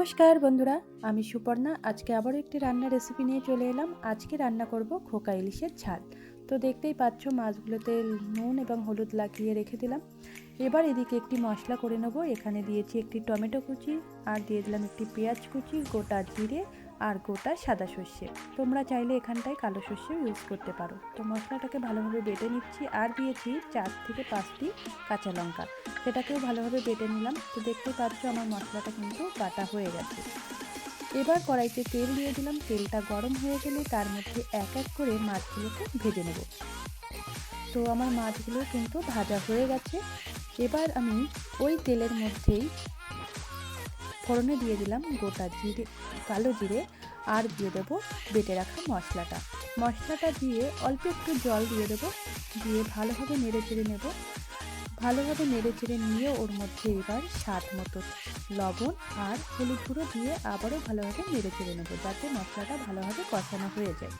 নমস্কার বন্ধুরা, আমি সুপর্ণা। আজকে আবারও একটি রান্নার রেসিপি নিয়ে চলে এলাম। আজকে রান্না করব খোকা ইলিশের ঝাল। তো দেখতেই পাচ্ছ মাছগুলোতে নুন এবং হলুদ লাগিয়ে রেখে দিলাম। এবার এদিকে একটি মশলা করে নেব। এখানে দিয়েছি একটি টমেটো কুচি, আর দিয়ে দিলাম একটি পেঁয়াজ কুচি, গোটা জিরে আর গোটা সাদা সর্ষে। তোমরা চাইলে এখানটায় কালো সর্ষেও ইউজ করতে পারো। তো মশলাটাকে ভালোভাবে বেটে নিচ্ছি, আর দিয়েছি 4 থেকে 5টি কাঁচা লঙ্কা, সেটাকেও ভালোভাবে বেটে নিলাম। তো দেখতেই পাচ্ছ আমার মশলাটা কিন্তু বাটা হয়ে গেছে। এবার কড়াইতে তেল দিয়ে দিলাম। তেলটা গরম হয়ে গেলে তার মধ্যে এক এক করে মাছগুলোকে ভেজে নেব। তো আমার মাছগুলো কিন্তু ভাজা হয়ে গেছে। এবার আমি ওই তেলের মধ্যেই ফোড়নে দিয়ে দিলাম গোটা জিরে, কালো জিরে, আর দিয়ে দেবো বেটে রাখা মশলাটা দিয়ে অল্প একটু জল দিয়ে দেবো, দিয়ে ভালোভাবে নেড়ে চেড়ে নেব। ভালোভাবে নেড়ে চেড়ে নিয়ে ওর মধ্যে এবার স্বাদ মতো লবণ আর হলুদ গুঁড়ো দিয়ে আবারও ভালোভাবে নেড়ে চেড়ে নেব, যাতে মশলাটা ভালোভাবে কষানো হয়ে যায়।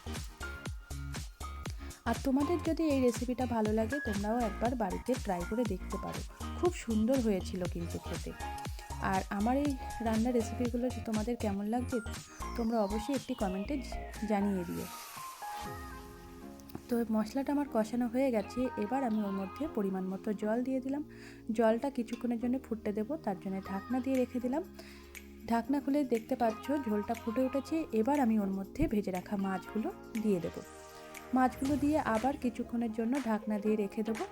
আর তোমাদের যদি এই রেসিপিটা ভালো লাগে, তোমরাও একবার বাড়িতে ট্রাই করে দেখতে পারো। খুব সুন্দর হয়েছিল কিন্তু খেতে। আর আমার এই রান্নার রেসিপিগুলো তোমাদের কেমন লাগছে, তোমরা অবশ্যই একটি কমেন্টে জানিয়ে দিও। তো মশলাটা আমার কষানো হয়ে গেছে। এবার আমি ওর মধ্যে পরিমাণ মতো জল দিয়ে দিলাম। জলটা কিছুক্ষণের জন্য ফুটতে দেবো, তার জন্য ঢাকনা দিয়ে রেখে দিলাম। ঢাকনা খুলে দেখতে পাচ্ছ ঝোলটা ফুটে উঠেছে। এবার আমি ওর মধ্যে ভেজে রাখা মাছগুলো দিয়ে দেবো। মাছগুলো দিয়ে আবার কিছুক্ষণের জন্য ঢাকনা দিয়ে রেখে দেবো,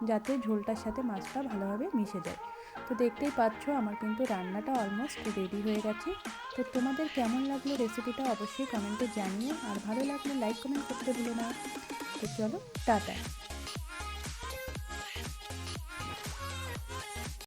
যাতে ঝোলটার সাথে মাছটা ভালোভাবে মিশে যায়। তো দেখতেই পাচ্ছ আমার কিন্তু রান্নাটা অলমোস্ট রেডি হয়ে গেছে। তো তোমাদের কেমন লাগলো রেসিপিটা অবশ্যই কমেন্টে জানিও, আর ভালো লাগলে লাইক কমেন্ট করতে ভুলো না। তো চলো, টাটা।